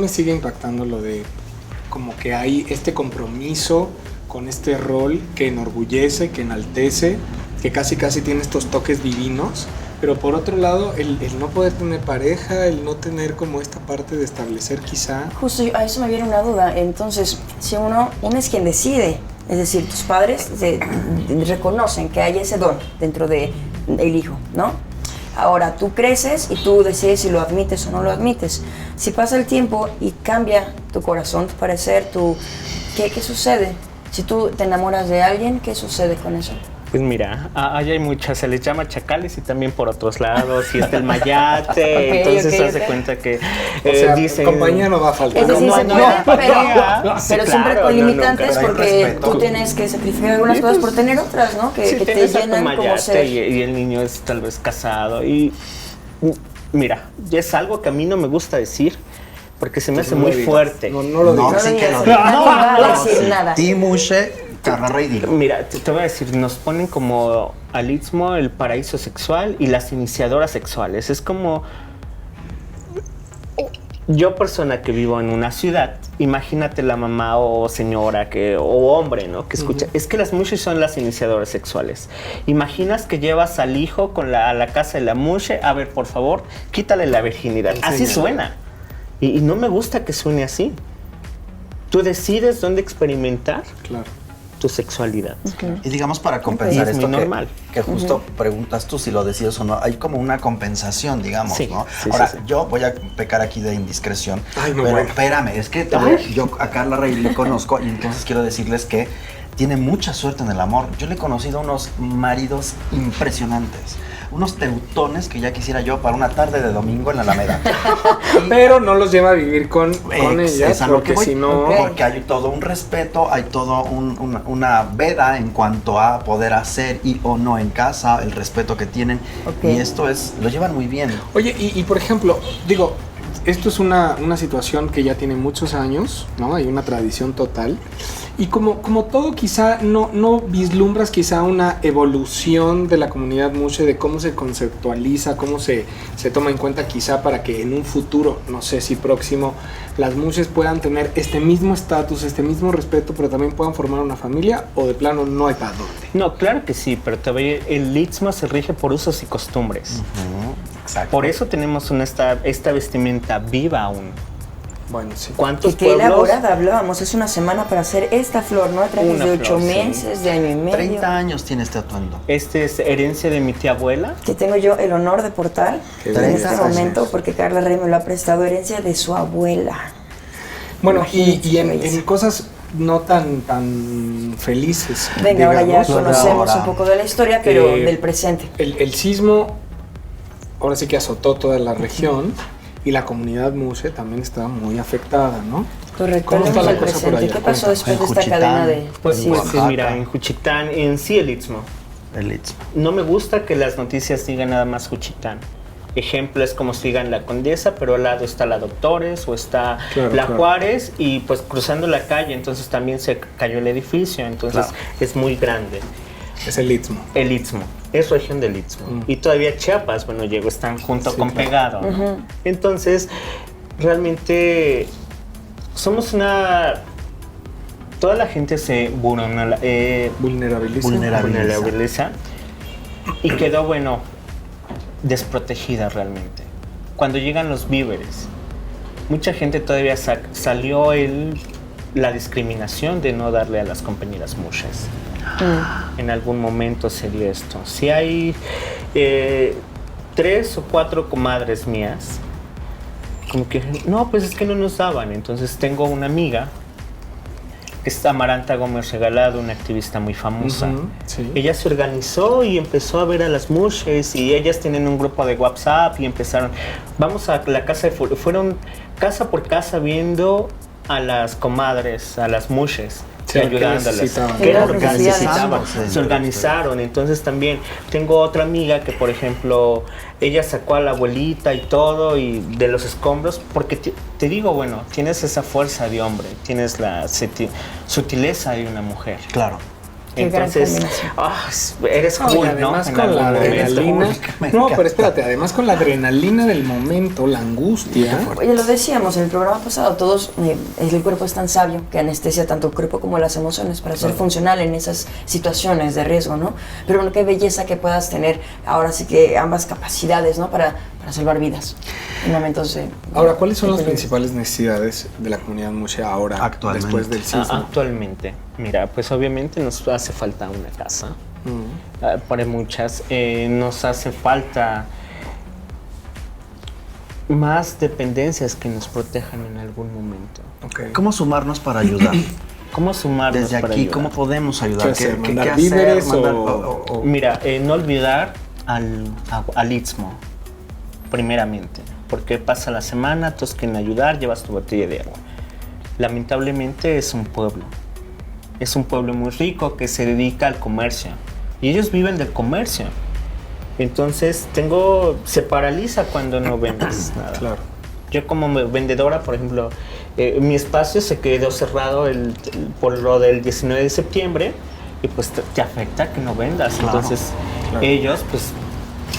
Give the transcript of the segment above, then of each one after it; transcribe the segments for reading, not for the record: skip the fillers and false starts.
me sigue impactando lo de como que hay este compromiso con este rol que enorgullece, que enaltece, que casi tiene estos toques divinos, pero por otro lado el no poder tener pareja, el no tener como esta parte de establecer quizá... Justo a eso me viene una duda. Entonces, si uno es quien decide, es decir, tus padres reconocen que hay ese don dentro del hijo, ¿no? Ahora, tú creces y tú decides si lo admites o no lo admites. Si pasa el tiempo y cambia tu corazón, tu parecer, ¿qué sucede? Si tú te enamoras de alguien, ¿qué sucede con eso? Pues mira, allá hay muchas, se les llama chacales y también por otros lados, y está el mayate, entonces hace cuenta que dicen... compañía no va a faltar. Es decir, No, se no, puede, no, pero siempre claro, con limitantes, pero porque tú tienes que sacrificar algunas cosas por tener otras, ¿no? Que te llenan como ser. Y el niño es tal vez casado y... Mira, es algo que a mí no me gusta decir, porque se me hace muy fuerte. No lo digas. No, sí que no. Nadie va a decir nada. Timushe, Carla Rey, dilo. Mira, te voy a decir, nos ponen como al Istmo el paraíso sexual y las iniciadoras sexuales. Es como... Yo, persona que vivo en una ciudad, imagínate la mamá o señora o hombre, ¿no? Que escucha. Es que las mushes son las iniciadoras sexuales. Imaginas que llevas al hijo a la casa de la mushe, a ver, por favor, quítale la virginidad. Así suena. Y no me gusta que suene así. Tú decides dónde experimentar tu sexualidad. Y digamos, para compensar es esto muy normal. que justo preguntas tú si lo decides o no, hay como una compensación, digamos, Sí, ¿no? sí, Ahora, sí. yo voy a pecar aquí de indiscreción, Ay, no, pero bueno. espérame, es que yo a Carla Rey le conozco y entonces quiero decirles que tiene mucha suerte en el amor. Yo le he conocido unos maridos impresionantes, unos teutones que ya quisiera yo para una tarde de domingo en la Alameda. Pero no los lleva a vivir con ellas, es a lo que porque voy, si no... porque hay todo un respeto, hay todo una veda en cuanto a poder hacer y o no en casa, el respeto que tienen, y esto lo llevan muy bien. Oye, y por ejemplo, digo, esto es una situación que ya tiene muchos años, ¿no? Hay una tradición total. Y como todo, quizá no vislumbras quizá una evolución de la comunidad mushe, de cómo se conceptualiza, cómo se toma en cuenta quizá para que en un futuro, no sé si próximo, las mushes puedan tener este mismo estatus, este mismo respeto, pero también puedan formar una familia, o de plano no hay para dónde. No, claro que sí, pero todavía el Istmo se rige por usos y costumbres. Exacto. Por eso tenemos esta vestimenta viva aún. Bueno, sí. ¿Cuántos Qué pueblos? elaborada hablábamos, es una semana para hacer esta flor, ¿no? Trajes Una de 8 flor, sí. meses, de año y medio. 30 años tiene este atuendo. Este es herencia de mi tía abuela. Que tengo yo el honor de portar Qué en 30 este años. momento, porque Carla Rey me lo ha prestado, herencia de su abuela. Bueno, Imagínate, y belleza. en cosas no tan felices. Venga, ahora ya digamos, conocemos ahora, un poco de la historia, pero del Eh, presente. El sismo ahora sí que azotó toda la región y la comunidad mushe también estaba muy afectada, ¿no? Correcto, ¿Cómo está hablemos la del cosa por presente. allá? ¿Qué pasó Cuéntanos. después de esta Juchitán, cadena de Pues, Sí. pues mira, en Juchitán, en sí el Istmo. El Istmo. No me gusta que las noticias digan nada más Juchitán. Ejemplo es como si digan la Condesa, pero al lado está la Doctores o está Claro, la claro. Juárez, y pues cruzando la calle, entonces también se cayó el edificio, entonces Claro. es muy grande. Es el Istmo. El Istmo, es región del Istmo. Y todavía Chiapas, bueno, están junto Sí, con claro. pegado, ¿no? Entonces, realmente somos toda la gente se Vulnerabiliza. vulnerabiliza y quedó, desprotegida realmente. Cuando llegan los víveres, mucha gente todavía salió la discriminación de no darle a las compañeras mushes. En algún momento se dio esto. Si hay 3 o 4 comadres mías, como que, no, pues es que no nos daban. Entonces tengo una amiga, que es Amaranta Gómez Regalado, una activista muy famosa. Sí. Ella se organizó y empezó a ver a las mushes, y ellas tienen un grupo de WhatsApp y empezaron, vamos a la casa fueron casa por casa viendo a las comadres, a las mushes. Sí, ayudándolas. ¿qué necesitaban? ¿Qué era lo que Organizadas. necesitaban? Se organizaron. Entonces también tengo otra amiga que, por ejemplo, ella sacó a la abuelita y todo, y de los escombros, porque te digo, tienes esa fuerza de hombre, tienes la sutileza de una mujer. Claro. Qué gran Entonces, combinación. eres No, y cool, ¿no? además En con algún la momento. adrenalina. Me No, encanta. pero espérate, además con la adrenalina del momento, la angustia. Oye, lo decíamos en el programa pasado, todos, el cuerpo es tan sabio que anestesia tanto el cuerpo como las emociones para ser funcional en esas situaciones de riesgo, ¿no? Pero bueno, qué belleza que puedas tener ahora sí que ambas capacidades, ¿no? Para salvar vidas en momentos de... Ahora, ¿cuáles son de las peligro. principales necesidades de la comunidad mushe ahora, Actualmente. después del sismo? Actualmente, mira, pues obviamente nos hace falta una casa. Para muchas, nos hace falta más dependencias que nos protejan en algún momento. Ok. ¿Cómo sumarnos para ayudar? ¿Cómo sumarnos Desde para aquí, ayudar? ¿cómo podemos ayudar? ¿Qué hacer? ¿Mandar víveres o- Mira, no olvidar al Istmo, primeramente, porque pasa la semana, todos quieren ayudar, llevas tu botella de agua. Lamentablemente es un pueblo muy rico que se dedica al comercio y ellos viven del comercio. Entonces se paraliza cuando no vendes nada. Claro. Yo como vendedora, por ejemplo, mi espacio se quedó cerrado por lo del 19 de septiembre y pues te afecta que no vendas. Claro, Entonces claro. ellos pues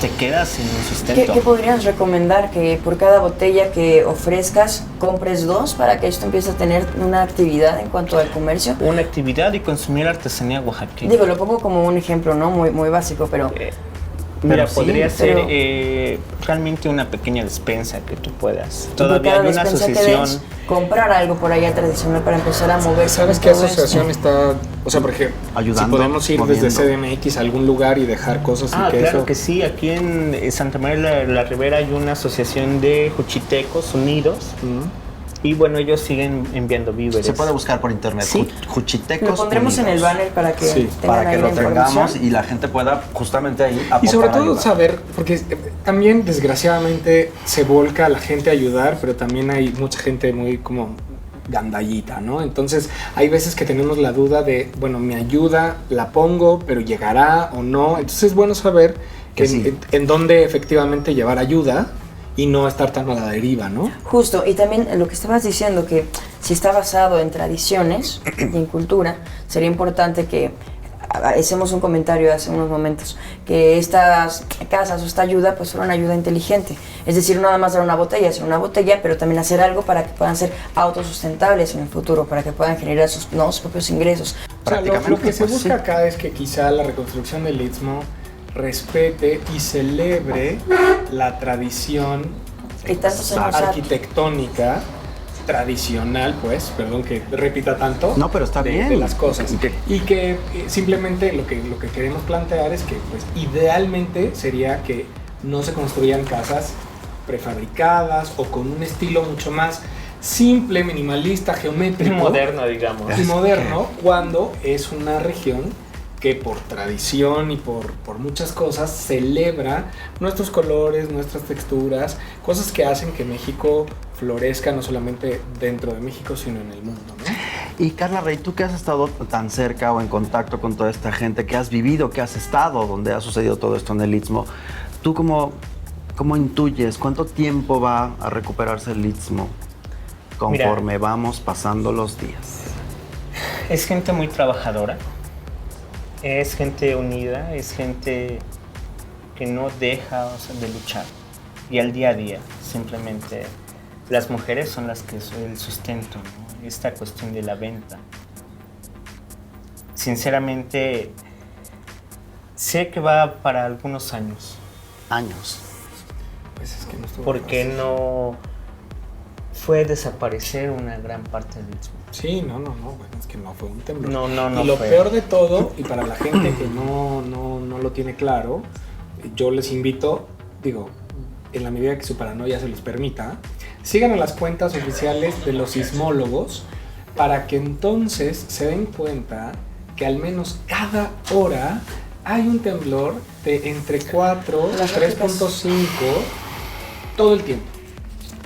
te quedas sin un ¿Qué sustento. podrías recomendar? Que por cada botella que ofrezcas compres 2 para que esto empiece a tener una actividad en cuanto al comercio. Una actividad y consumir artesanía oaxaqueña. Digo, lo pongo como un ejemplo, ¿no? Muy básico, pero Mira, sí, podría ser pero- realmente una pequeña despensa que tú puedas. por Todavía cada hay una despensa que asociación. des, comprar algo por allá tradicional para empezar a moverse. ¿Sabes en qué todo asociación esto. está? O sea, por ejemplo, Ayudando, si podemos ir moviendo. desde CDMX a algún lugar y dejar cosas y que Claro eso... que sí. Aquí en Santa María de la Ribera hay una asociación de juchitecos unidos. Y bueno, ellos siguen enviando víveres. Se puede buscar por internet. Sí. Juchitecos Lo pondremos en el Unidos. banner para que Sí, tengan Para que ahí lo la tengamos información. y la gente pueda justamente ahí aportar Y sobre todo ayuda. saber, porque también desgraciadamente se volca a la gente a ayudar, pero también hay mucha gente muy como gandallita, ¿no? Entonces hay veces que tenemos la duda de, bueno, mi ayuda la pongo, pero llegará o no. Entonces es bueno saber Que sí. en dónde efectivamente llevar ayuda y no estar tan a la deriva, ¿no? Justo, y también lo que estabas diciendo, que si está basado en tradiciones y en cultura, sería importante que hacemos un comentario hace unos momentos, que estas casas o esta ayuda pues fuera una ayuda inteligente, es decir, no nada más dar una botella, sino una botella, pero también hacer algo para que puedan ser autosustentables en el futuro, para que puedan generar sus propios ingresos. O sea, lo Prácticamente, que se pues, busca sí. acá es que quizá la reconstrucción del Istmo respete y celebre la tradición Que tantos años ha- arquitectónica tradicional, pues, perdón que repita tanto, No, pero está bien. de las cosas. Que- Y que simplemente lo que queremos plantear es que, pues, idealmente sería que no se construyan casas prefabricadas o con un estilo mucho más simple, minimalista, geométrico Moderno, digamos. y moderno, cuando es una región que por tradición y por muchas cosas celebra nuestros colores, nuestras texturas, cosas que hacen que México florezca no solamente dentro de México, sino en el mundo, ¿no? Y Carla Rey, tú que has estado tan cerca o en contacto con toda esta gente, que has vivido, que has estado donde ha sucedido todo esto en el Istmo, ¿tú cómo intuyes cuánto tiempo va a recuperarse el Istmo conforme vamos pasando los días? Es gente muy trabajadora, es gente unida, es gente que no deja de luchar. Y al día a día, simplemente, las mujeres son las que son el sustento, ¿no? Esta cuestión de la venta. Sinceramente, sé que va para algunos años, Años. Pues es que no estuvo porque fácil. no fue desaparecer una gran parte del Istmo. Sí, no, bueno, es que no fue un temblor. No y lo fue. peor de todo, y para la gente que no lo tiene claro, yo les invito, digo, en la medida que su paranoia se los permita, sigan a las cuentas oficiales de los sismólogos para que entonces se den cuenta que al menos cada hora hay un temblor de entre 4, Las 3.5 todo el tiempo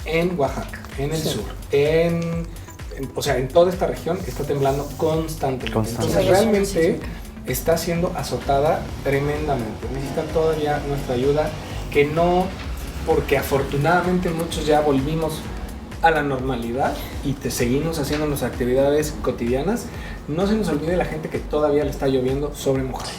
en Oaxaca, en el sur, o sea, en toda esta región está temblando constantemente. Entonces realmente está siendo azotada tremendamente. Necesitan todavía nuestra ayuda, que no, porque afortunadamente muchos ya volvimos a la normalidad y seguimos haciendo nuestras actividades cotidianas, no se nos olvide la gente que todavía le está lloviendo sobre mojado.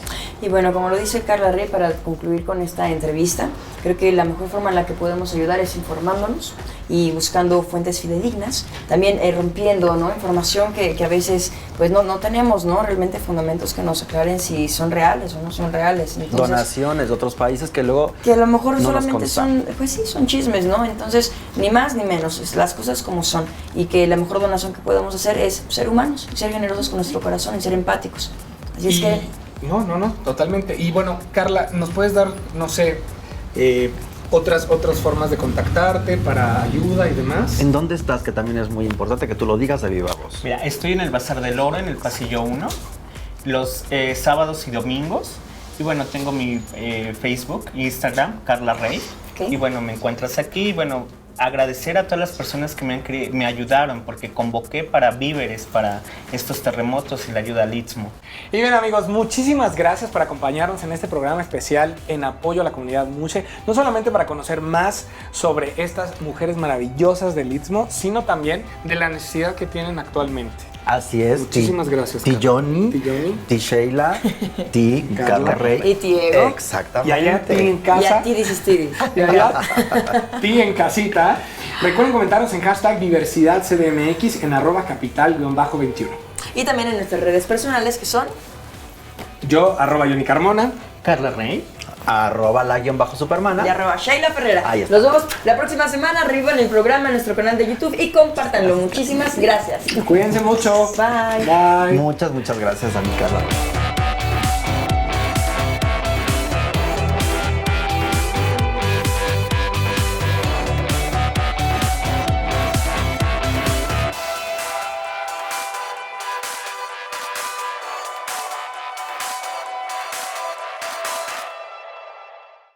Y bueno, como lo dice Carla Rey, para concluir con esta entrevista, creo que la mejor forma en la que podemos ayudar es informándonos y buscando fuentes fidedignas, también rompiendo, ¿no?, información que a veces pues no tenemos, ¿no?, realmente fundamentos que nos aclaren si son reales o no son reales. Entonces, donaciones de otros países que luego que a lo mejor no nos solamente constan. son, pues sí, son chismes, ¿no? Entonces, ni más ni menos, las cosas como son. Y que la mejor donación que podemos hacer es ser humanos, ser generosos con nuestro corazón y ser empáticos. Así es que... No, totalmente. Y bueno, Carla, ¿nos puedes dar, no sé, otras formas de contactarte para ayuda y demás? ¿En dónde estás? Que también es muy importante que tú lo digas de viva voz. Mira, estoy en el Bazar del Oro, en el pasillo 1, los sábados y domingos. Y bueno, tengo mi Facebook, Instagram, Carla Rey. Okay. Y bueno, me encuentras aquí. Y bueno, agradecer a todas las personas que me ayudaron, porque convoqué para víveres, para estos terremotos y la ayuda al Istmo. Y bien, amigos, muchísimas gracias por acompañarnos en este programa especial en apoyo a la comunidad Muxe, no solamente para conocer más sobre estas mujeres maravillosas del Istmo, sino también de la necesidad que tienen actualmente. Así es. Muchísimas gracias, Ti Carla. Johnny, Ti Johnny. Ti Sheila, ti Carla Rey. Y ti Diego. Exactamente. Y allá ti en Y casa. a ti dices Tiri. Y allá ti en casita. Recuerden comentarnos en hashtag diversidadcdmx en @capital_21. Y también en nuestras redes personales que son... Yo, @Johnny Carmona. Carla Rey. @la_supermana. Y @Sheila Ferrera. Ahí está. Nos vemos la próxima semana arriba en el programa, en nuestro canal de YouTube y compártanlo. Muchísimas gracias. Cuídense mucho. Bye. Bye. Muchas gracias a mi Carla.